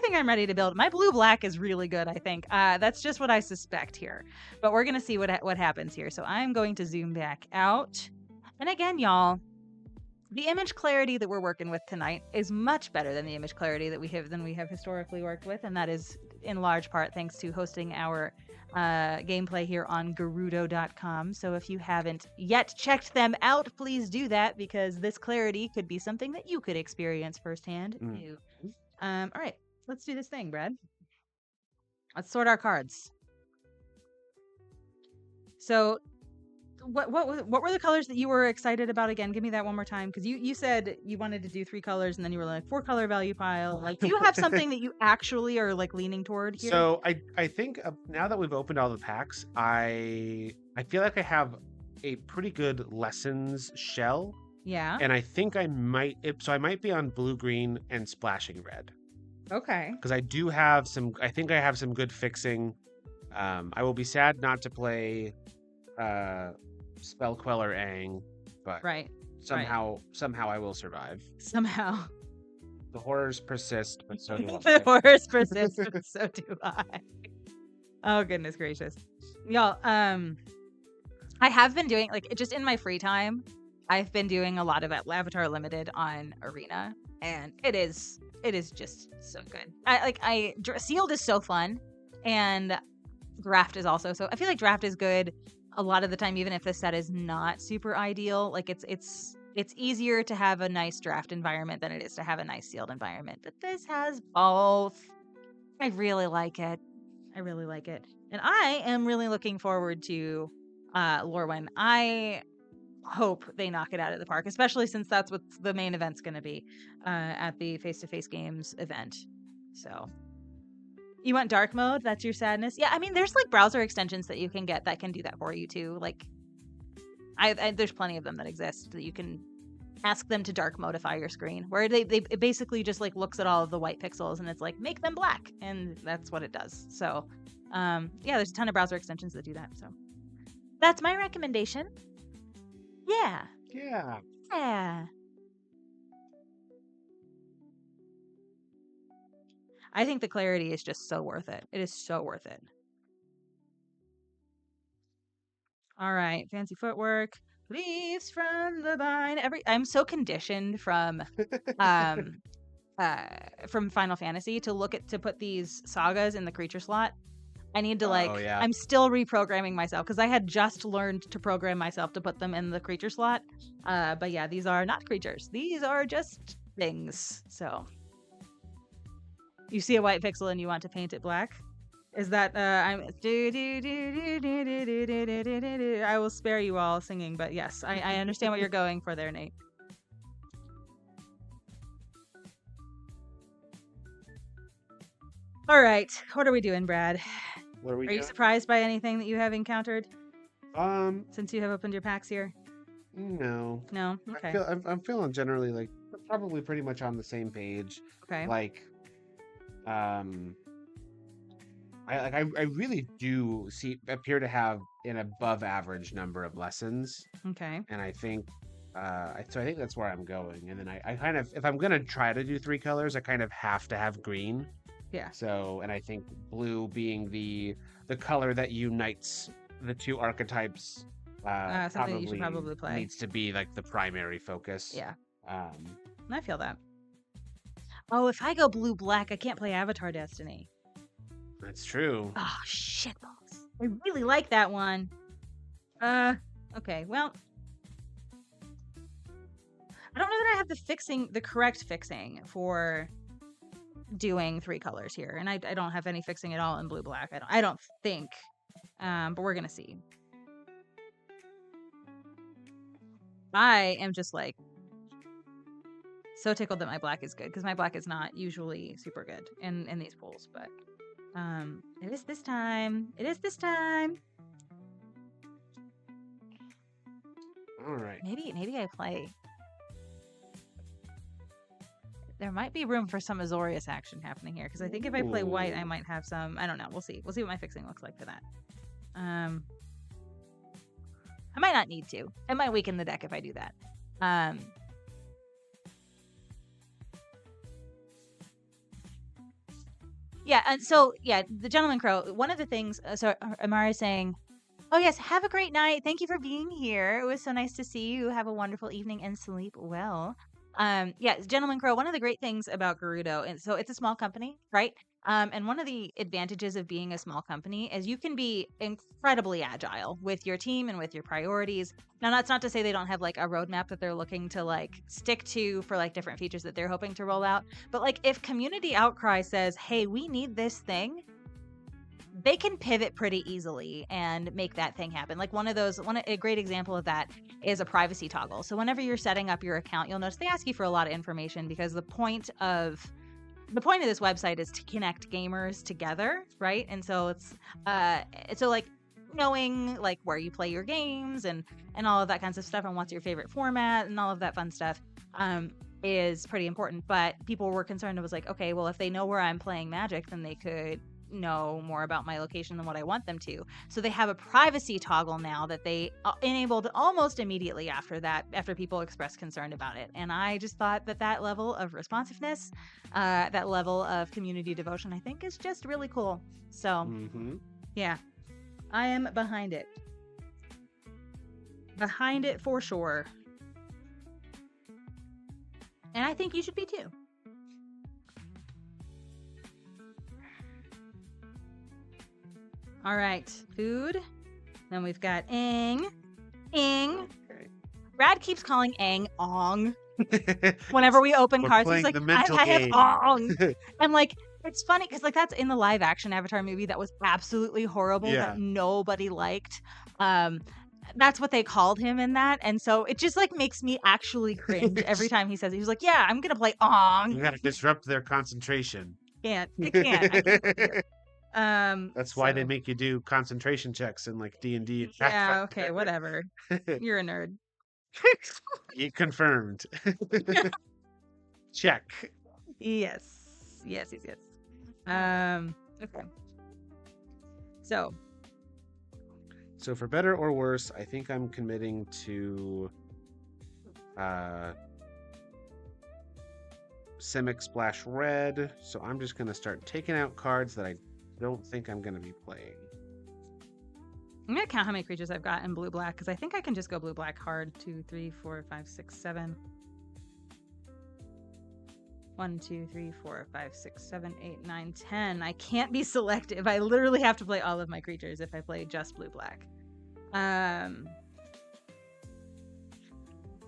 think I'm ready to build. My blue-black is really good, I think. That's just what I suspect here. But we're going to see what happens here. So I'm going to zoom back out. And again, y'all, the image clarity that we're working with tonight is much better than the image clarity that we have historically worked with. And that is in large part thanks to hosting our gameplay here on Gerudo.com. So if you haven't yet checked them out, please do that, because this clarity could be something that you could experience firsthand. All right, let's do this thing, Brad. Let's sort our cards. So what were the colors that you were excited about again? Give me that one more time, because you said you wanted to do 3 colors, and then you were like 4 color value pile. Like, do you have something that you actually are like leaning toward here? So I think now that we've opened all the packs, I feel like I have a pretty good lessons shell. Yeah. And I think I might be on blue, green, and splashing red. Okay. Because I do have some. I think I have some good fixing. I will be sad not to play Spell Queller Aang, but somehow I will survive. Somehow. The horrors persist, but so do I. The horrors persist, but so do I. Oh, goodness gracious. Y'all, I have been doing, like, just in my free time, I've been doing a lot of Avatar Limited on Arena, and it is just so good. Sealed is so fun, and Draft is also so. I feel like Draft is good a lot of the time, even if the set is not super ideal. Like, it's easier to have a nice Draft environment than it is to have a nice Sealed environment. But this has both. I really like it. And I am really looking forward to Lorwyn. I hope they knock it out of the park, especially since that's what the main event's going to be at the face-to-face games event. So you want dark mode? That's your sadness? Yeah, I mean, there's like browser extensions that you can get that can do that for you too. Like, there's plenty of them that exist that you can ask them to dark modify your screen, where it basically just like looks at all of the white pixels and it's like, make them black, and that's what it does. So yeah, there's a ton of browser extensions that do that. So that's my recommendation. Yeah. I think the clarity is just so worth it. It is so worth it. All right, fancy footwork. Leaves from the vine. I'm so conditioned from Final Fantasy to put these sagas in the creature slot. I need to I'm still reprogramming myself, because I had just learned to program myself to put them in the creature slot. But yeah, these are not creatures. These are just things. So you see a white pixel and you want to paint it black? Is that I will spare you all singing, but yes, I understand what you're going for there, Nate. All right, what are we doing, Brad? What are we Are doing? you surprised by anything that you have encountered since you have opened your packs here? No. Okay. I'm feeling generally like probably pretty much on the same page. Okay. Like, I really do appear to have an above average number of lessons. Okay. And I think so I think that's where I'm going. And then I kind of, if I'm gonna try to do 3 colors, I kind of have to have green. Yeah. So, and I think blue being the color that unites the 2 archetypes something that you should probably play. Needs to be like the primary focus. Yeah. I feel that. Oh, if I go blue-black, I can't play Avatar Destiny. That's true. Oh, shitballs. I really like that one. Okay, well, I don't know that I have the correct fixing for doing 3 colors here, and I don't have any fixing at all in blue-black. I don't think, but we're gonna see. I am just like so tickled that my black is good, because my black is not usually super good in these pools, but it is this time. All right. Maybe I play. There might be room for some Azorius action happening here, because I think if I play white, I might have some. I don't know. We'll see. We'll see what my fixing looks like for that. I might not need to. It might weaken the deck if I do that. Yeah, and so yeah, the Gentleman Crow. One of the things. So Amara is saying, "Oh yes, have a great night. Thank you for being here. It was so nice to see you. Have a wonderful evening and sleep well." Yeah, Gentleman Crow. One of the great things about Gerudo, and so it's a small company, right? And one of the advantages of being a small company is you can be incredibly agile with your team and with your priorities. Now, that's not to say they don't have like a roadmap that they're looking to like stick to for like different features that they're hoping to roll out. But like if community outcry says, "Hey, we need this thing," they can pivot pretty easily and make that thing happen. Like a great example of that is a privacy toggle. So whenever you're setting up your account, you'll notice they ask you for a lot of information because the point of this website is to connect gamers together, right? And so it's so like knowing like where you play your games and all of that kinds of stuff and what's your favorite format and all of that fun stuff is pretty important. But people were concerned. It was like, okay, well, if they know where I'm playing Magic, then they could know more about my location than what I want them to. So they have a privacy toggle now that they enabled almost immediately after people expressed concern about it. And I just thought that level of responsiveness, that level of community devotion, I think is just really cool. So yeah, I am behind it. Behind it for sure. And I think you should be too. All right, food. Then we've got Ing. Okay. Brad keeps calling Aang Ong. Whenever we open cards, he's like, I have Ong. I'm like, it's funny because like that's in the live action Avatar movie that was absolutely horrible that nobody liked. That's what they called him in that, and so it just like makes me actually cringe every time he says it. He's like, yeah, I'm gonna play Ong. You gotta disrupt their concentration. I can't. That's why they make you do concentration checks in like D&D. Yeah, okay, whatever. You're a nerd. You confirmed. Check. Yes. Okay. So for better or worse, I think I'm committing to Simic Splash Red. So I'm just gonna start taking out cards that I don't think I'm going to be playing. I'm going to count how many creatures I've got in blue-black, because I think I can just go blue-black hard. 2, 3, 4, 5, 6, 7. 1, 2, 3, 4, 5, 6, 7, 8, 9, 10. I can't be selective. I literally have to play all of my creatures if I play just blue-black.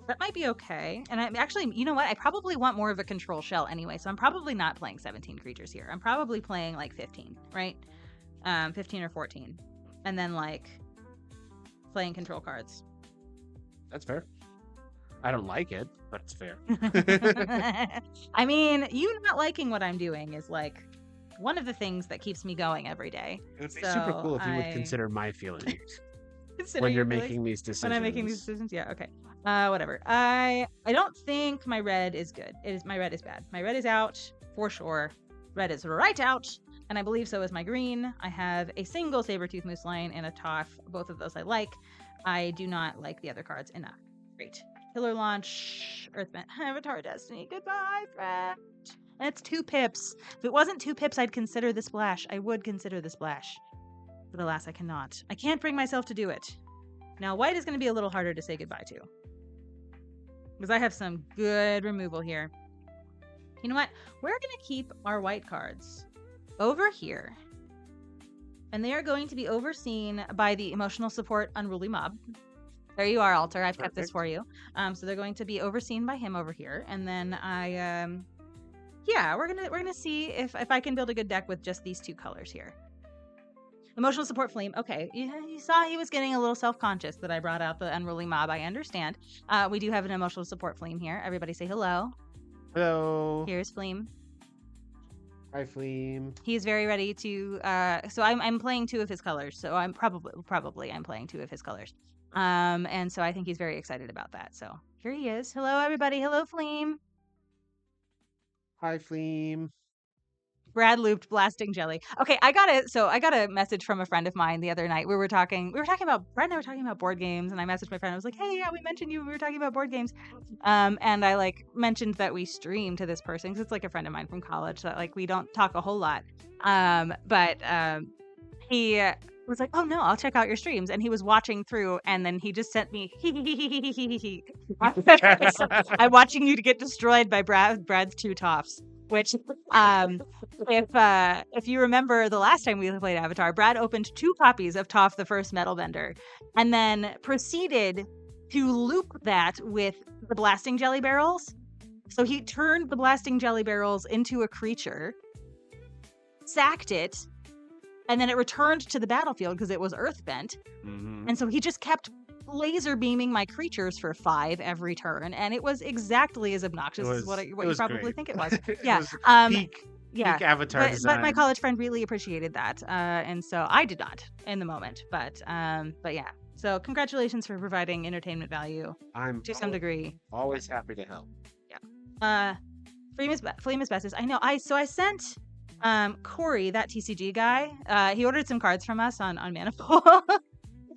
That might be okay. And I'm actually, you know what? I probably want more of a control shell anyway, so I'm probably not playing 17 creatures here. I'm probably playing like 15, right? 15 or 14. And then like playing control cards. That's fair. I don't like it, but it's fair. I mean, you not liking what I'm doing is like one of the things that keeps me going every day. It would be super cool if you would consider my feelings when you're making these decisions. When I'm making these decisions, yeah, okay. Whatever. I don't think my red is good. My red is bad. My red is out for sure. Red is right out, and I believe so is my green. I have a single Sabertooth Moose Lion and a Toph. Both of those I like. I do not like the other cards enough. Great. Killer Launch, Earthbent, Avatar Destiny. Goodbye, friend. And it's 2 pips. If it wasn't 2 pips, I'd consider the splash. I would consider the splash. But alas, I cannot. I can't bring myself to do it. Now, white is going to be a little harder to say goodbye to, because I have some good removal here. You know what? We're going to keep our white cards over here. And they are going to be overseen by the Emotional Support Unruly Mob. There you are, Alter. I've kept this for you. So they're going to be overseen by him over here. And then we're gonna see if I can build a good deck with just these 2 colors here. Emotional Support Flame. Okay, you saw he was getting a little self-conscious that I brought out the Unruly Mob. I understand. We do have an Emotional Support Flame here. Everybody say hello. Hello. Here's Flame. Hi, Flame. He's very ready to. So I'm playing 2 of his colors. So I'm probably I'm playing 2 of his colors. And so I think he's very excited about that. So here he is. Hello, everybody. Hello, Flame. Hi, Flame. Brad looped blasting jelly. Okay, I got a message from a friend of mine the other night. We were talking about Brad and I were talking about board games, and I messaged my friend. I was like, "Hey, yeah, we mentioned you. We were talking about board games." And I like mentioned that we stream to this person because it's like a friend of mine from college that like we don't talk a whole lot. But he was like, "Oh no, I'll check out your streams," and he was watching through, and then he just sent me, I'm watching you to get destroyed by Brad's 2 toffs. Which, if you remember the last time we played Avatar, Brad opened 2 copies of Toph the First Metal Bender, and then proceeded to loop that with the blasting jelly barrels. So he turned the blasting jelly barrels into a creature, sacked it, and then it returned to the battlefield because it was earthbent. And so he just kept laser beaming my creatures for 5 every turn, and it was exactly as obnoxious as what you probably great. think it was. Yeah. It was peak Avatar but design. my college friend really appreciated that, and so I did not in the moment. But yeah. So congratulations for providing entertainment value to some degree. Always happy to help. Yeah. Flame Asbestos. I know. I sent Corey, that TCG guy. He ordered some cards from us on Manifold,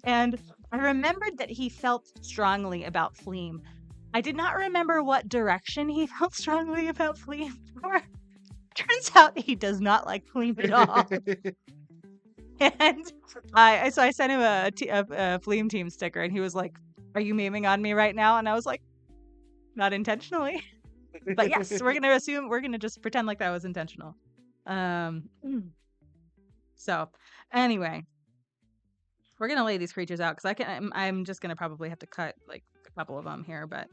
and I remembered that he felt strongly about Fleam. I did not remember what direction he felt strongly about Fleam for. Turns out he does not like Fleam at all. And so I sent him a Fleam team sticker, and he was like, "Are you memeing on me right now?" And I was like, "Not intentionally." But yes, we're gonna just pretend like that was intentional. So anyway, we're gonna lay these creatures out because I'm just gonna probably have to cut like a couple of them here, but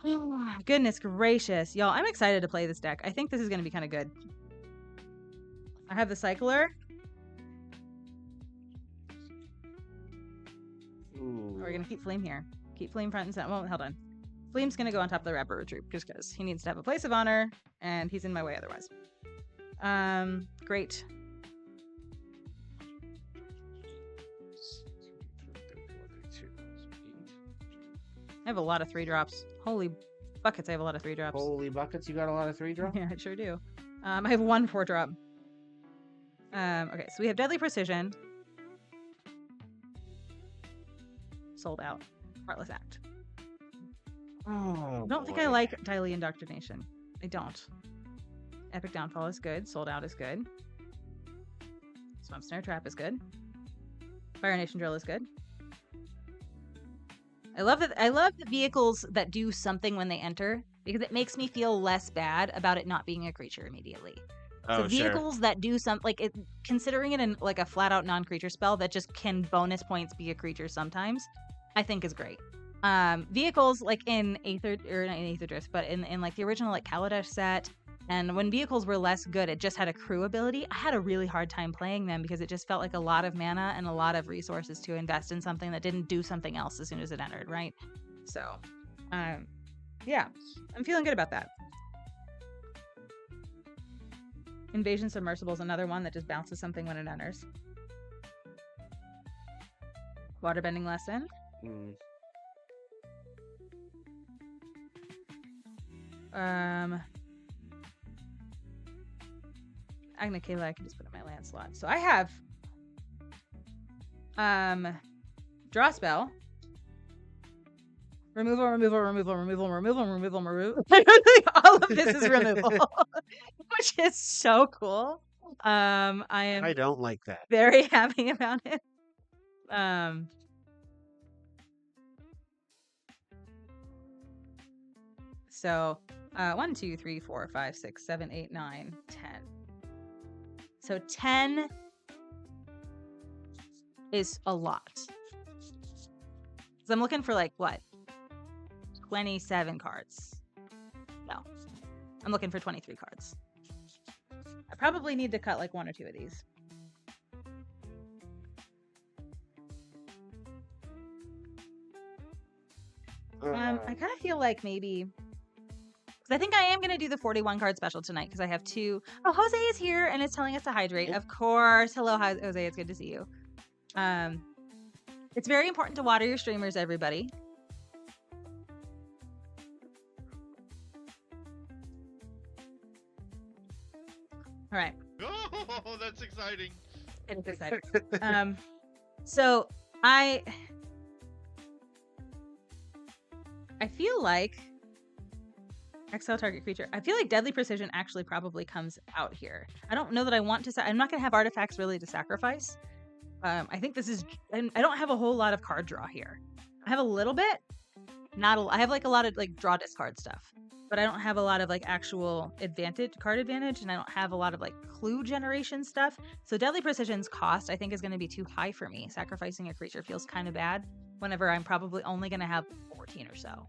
oh, goodness gracious, y'all! I'm excited to play this deck. I think this is gonna be kind of good. I have the Cycler. Ooh. We're gonna keep Flame here. Keep Flame front and center. Well, hold on. Flame's gonna go on top of the Rapper Retreat just because he needs to have a place of honor, and he's in my way otherwise. Great. I have a lot of 3-drops. Holy buckets, I have a lot of 3-drops. Holy buckets, you got a lot of 3-drops? Yeah, I sure do. I have 1 4-drop. Okay, so we have Deadly Precision. Sold out. Heartless Act. Oh, I don't think I like Daily Indoctrination. I don't. Epic Downfall is good. Sold Out is good. Swamp Snare Trap is good. Fire Nation Drill is good. I love the vehicles that do something when they enter, because it makes me feel less bad about it not being a creature immediately. So vehicles that do considering it like a flat out non-creature spell that just can bonus points be a creature sometimes, I think is great. Vehicles like in Aether, or not in Aether Drift, but in like the original like Kaladesh set, and when vehicles were less good, it just had a crew ability. I had a really hard time playing them because it just felt like a lot of mana and a lot of resources to invest in something that didn't do something else as soon as it entered, right? So, yeah, I'm feeling good about that. Invasion Submersible is another one that just bounces something when it enters. Waterbending Lesson. Agna Kayla, I can just put in my land slot. So I have Draw Spell. Removal. All of this is removal. Which is so cool. I don't like that. Very happy about it. So 1, 2, 3, 4, 5, 6, 7, 8, 9, 10. So 10 is a lot. So I'm looking for like what? 27 cards. No. I'm looking for 23 cards. I probably need to cut like 1 or 2 of these. I kind of feel like maybe, because I think I am going to do the 41 card special tonight because I have 2. Oh, Jose is here and is telling us to hydrate. Of course. Hello, Jose. It's good to see you. It's very important to water your streamers, everybody. All right. Oh, that's exciting. It is exciting. So I feel like Exile target creature. I feel like Deadly Precision actually probably comes out here. I don't know that I want to. I'm not going to have artifacts really to sacrifice. I think this is. I don't have a whole lot of card draw here. I have a little bit. I have like a lot of like draw discard stuff, but I don't have a lot of like actual card advantage, and I don't have a lot of like clue generation stuff. So Deadly Precision's cost I think is going to be too high for me. Sacrificing a creature feels kind of bad whenever I'm probably only going to have 14 or so.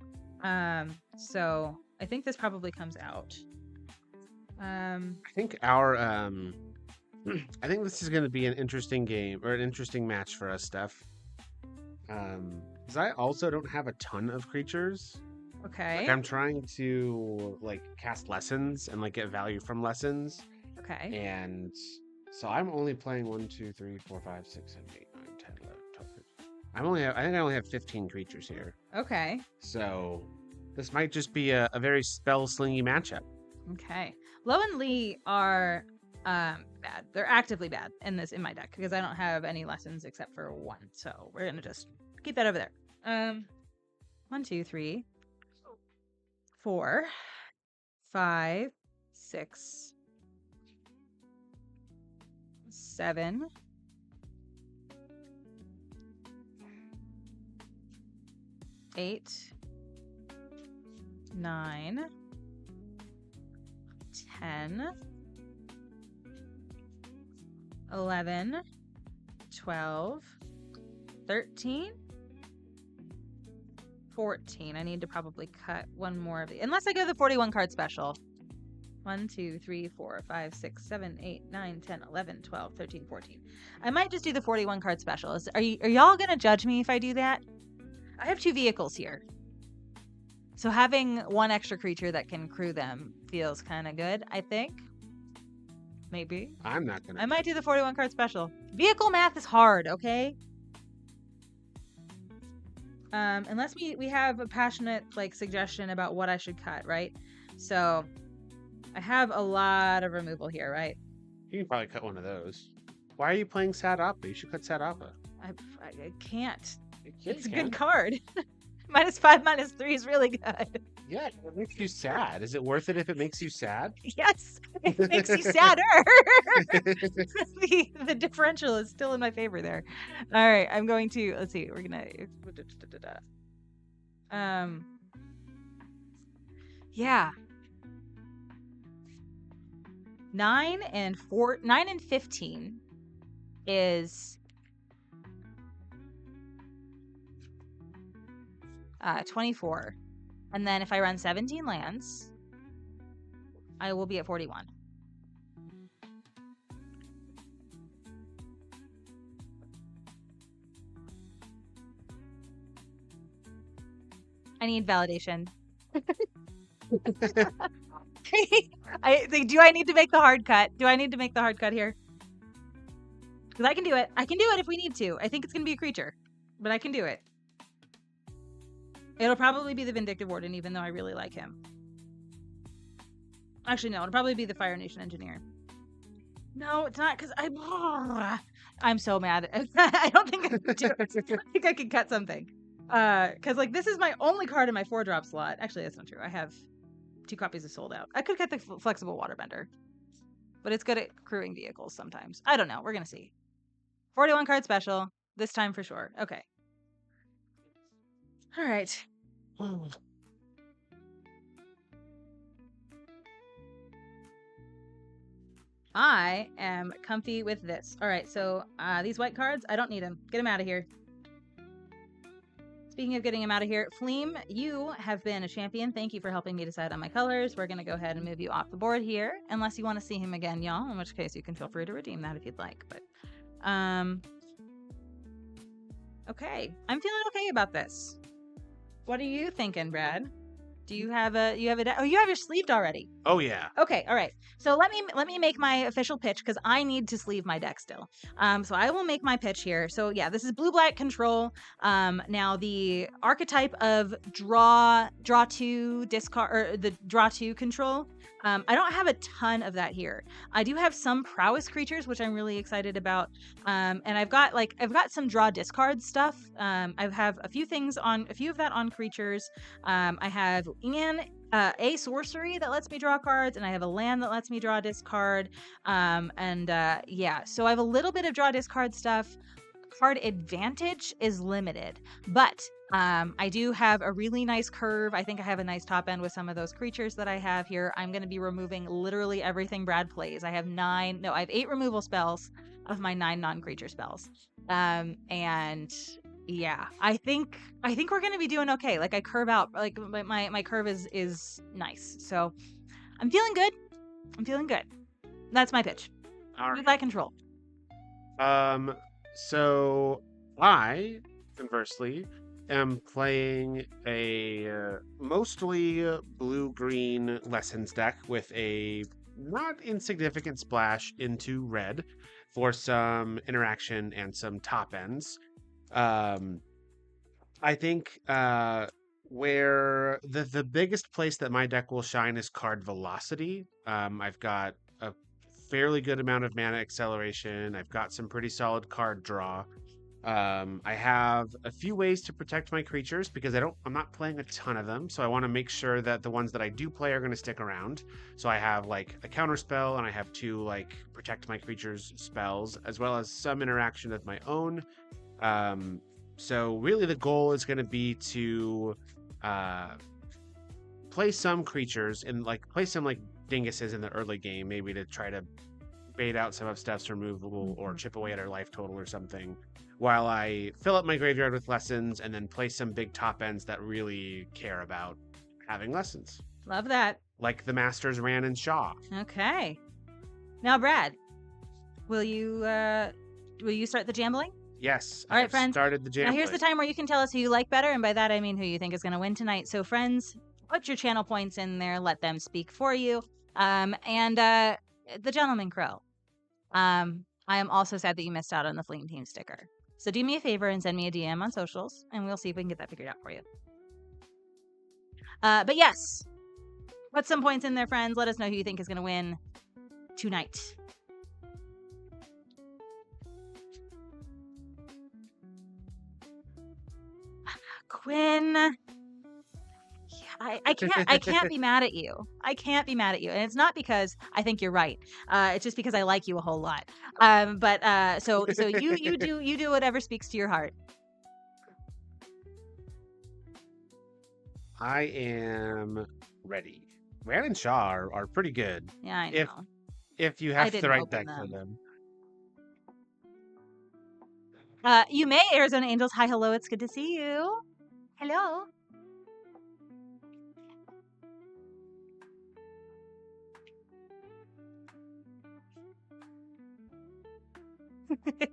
So I think this probably comes out. I think I think this is going to be an interesting game or an interesting match for us, Steph. Because I also don't have a ton of creatures. Okay. Like I'm trying to like cast lessons and like get value from lessons. Okay. And so I'm only playing 1, 2, 3, 4, 5, 6, 7, 8, 9, 10, 11, 12. I think I only have 15 creatures here. Okay. So this might just be a very spell slingy matchup. Okay. Lo and Lee are bad. They're actively bad in my deck because I don't have any lessons except for one. So we're gonna just keep that over there. 1, 2, 3, 4, 5, 6, 7, 8, 9, 10, 11, 12, 13, 14. I need to probably cut one more of the, unless I go the 41 card special. 1, 2, 3, 4, 5, 6, 7, 8, 9, 10, 11, 12, 13, 14. I might just do the 41 card special. Are y'all gonna judge me if I do that? I have 2 vehicles here. So having one extra creature that can crew them feels kind of good, I think. Maybe. I'm not gonna. I might do the 41 card special. Vehicle math is hard, okay? Unless we have a passionate like suggestion about what I should cut, right? So I have a lot of removal here, right? You can probably cut one of those. Why are you playing Sad Appa? You should cut Sad Appa. I can't. It's a good card. -5, -3 is really good. Yeah, it makes you sad. Is it worth it if it makes you sad? Yes, it makes you sadder. the differential is still in my favor there. All right, I'm going to, let's see, we're going to, yeah. 9 and 15 is 24. And then if I run 17 lands, I will be at 41. I need validation. Do I need to make the hard cut? Do I need to make the hard cut here? Because I can do it. I can do it if we need to. I think it's going to be a creature, but I can do it. It'll probably be the Vindictive Warden, even though I really like him. Actually, no. It'll probably be the Fire Nation Engineer. No, it's not, because I'm so mad. I don't think I can do it. I think I can cut something. Because, like, this is my only card in my 4-drop slot. Actually, that's not true. I have 2 copies of Sold Out. I could cut the Flexible Waterbender. But it's good at crewing vehicles sometimes. I don't know. We're going to see. 41 card special. This time for sure. Okay. All right. I am comfy with this. All right, so these white cards, I don't need them. Get them out of here. Speaking of getting them out of here, Fleem, you have been a champion. Thank you for helping me decide on my colors. We're going to go ahead and move you off the board here, unless you want to see him again, y'all, in which case you can feel free to redeem that if you'd like. But okay, I'm feeling okay about this. What are you thinking, Brad? Do you have oh, you have your sleeved already. Oh yeah. Okay, all right. So let me make my official pitch because I need to sleeve my deck still. So I will make my pitch here. So yeah, this is blue-black control. Now the archetype of draw 2 discard, or the draw 2 control. I don't have a ton of that here. I do have some prowess creatures, which I'm really excited about. And I've got some draw discard stuff. I have a few of that on creatures. I have a sorcery that lets me draw cards, and I have a land that lets me draw discard. Yeah, so I have a little bit of draw discard stuff. Card advantage is limited, but I do have a really nice curve. I think I have a nice top end with some of those creatures that I have here. I'm going to be removing literally everything Brad plays. I have 8 removal spells of my 9 non-creature spells. And yeah, I think we're going to be doing okay. Like I curve out, like my curve is nice. So I'm feeling good. That's my pitch. All right. With that control. So I, conversely, am playing a mostly blue-green Lessons deck with a not insignificant splash into red for some interaction and some top ends. I think where the biggest place that my deck will shine is card velocity. I've got a fairly good amount of mana acceleration. I've got some pretty solid card draw. I have a few ways to protect my creatures because I'm not playing a ton of them, so I want to make sure that the ones that I do play are going to stick around. So I have like a counter spell, and I have 2 like protect my creatures spells, as well as some interaction of my own. So really the goal is going to be to play some creatures and like play some like dinguses in the early game, maybe to try to bait out some of Steph's removal or chip away at her life total or something, while I fill up my graveyard with lessons and then play some big top ends that really care about having lessons. Love that. Like the Masters, Ran, and Shaw. Okay. Now, Brad, will you start the jambling? Yes. All right, friends. Started the jambling. Now, here's the time where you can tell us who you like better, and by that I mean who you think is going to win tonight. So, friends, put your channel points in there. Let them speak for you. The Gentleman Crow. I am also sad that you missed out on the Fleeing Team sticker. So do me a favor and send me a DM on socials, and we'll see if we can get that figured out for you. But yes, put some points in there, friends. Let us know who you think is going to win tonight. Quinn. I can't be mad at you. I can't be mad at you. And it's not because I think you're right. It's just because I like you a whole lot. So you do whatever speaks to your heart. I am ready. Ran and Shaw are pretty good. Yeah, I know. If you have the right deck for them. You may, Arizona Angels. Hi, hello. It's good to see you. Hello.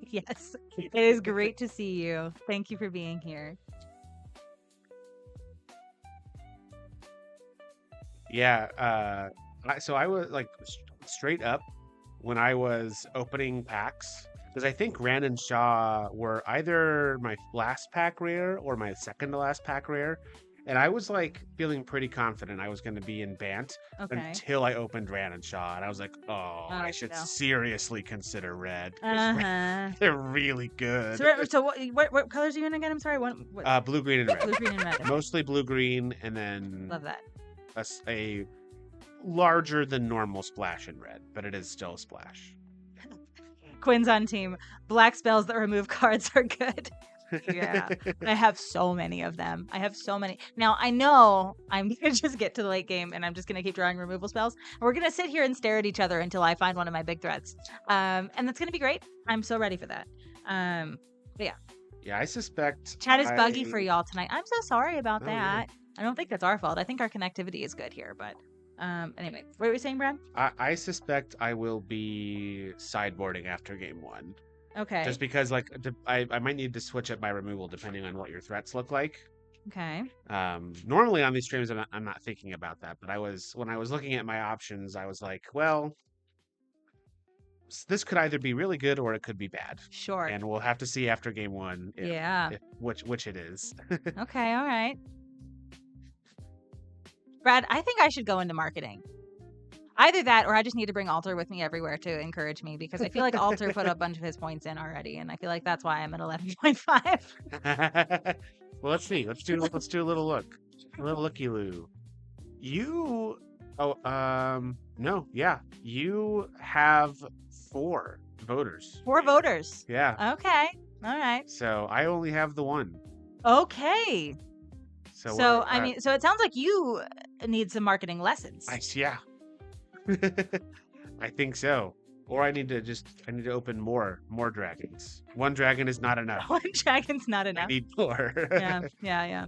Yes, it is great to see you. Thank you for being here. Yeah, so I was like straight up when I was opening packs, because I think Ran and Shaw were either my last pack rare or my second to last pack rare. And I was like feeling pretty confident I was going to be in Bant until I opened Ran and Shaw. And I was like, I should seriously consider red. They're really good. So what colors are you in again? I'm sorry. What? Blue, green, and red. Blue, green, and red. Mostly blue, green, and then love that. A larger than normal splash in red, but it is still a splash. Quinn's on team. Black spells that remove cards are good. Yeah, I have so many of them. I have so many. Now, I know I'm going to just get to the late game and I'm just going to keep drawing removal spells. And we're going to sit here and stare at each other until I find one of my big threats. And that's going to be great. I'm so ready for that. But yeah. Yeah, I suspect... Chat is buggy for y'all tonight. I'm so sorry about that. Yeah. I don't think that's our fault. I think our connectivity is good here. But anyway, what were you saying, Brad? I suspect I will be sideboarding after game 1. Okay. Just because, like, I might need to switch up my removal depending on what your threats look like. Okay. Normally on these streams, I'm not thinking about that. But when I was looking at my options, I was like, well, this could either be really good or it could be bad. Sure. And we'll have to see after game 1. Which it is. Okay. All right. Brad, I think I should go into marketing. Either that, or I just need to bring Alter with me everywhere to encourage me, because I feel like Alter put a bunch of his points in already, and I feel like that's why I'm at 11.5. Well, let's see. Let's do a little look. A little looky-loo. You no, yeah. You have 4 voters. 4 voters. Yeah. Okay. All right. So I only have the 1. Okay. So I mean, so it sounds like you need some marketing lessons. Yeah. I think so. Or I need to open more dragons. 1 dragon is not enough. 1 dragon's not enough. I need more. Yeah.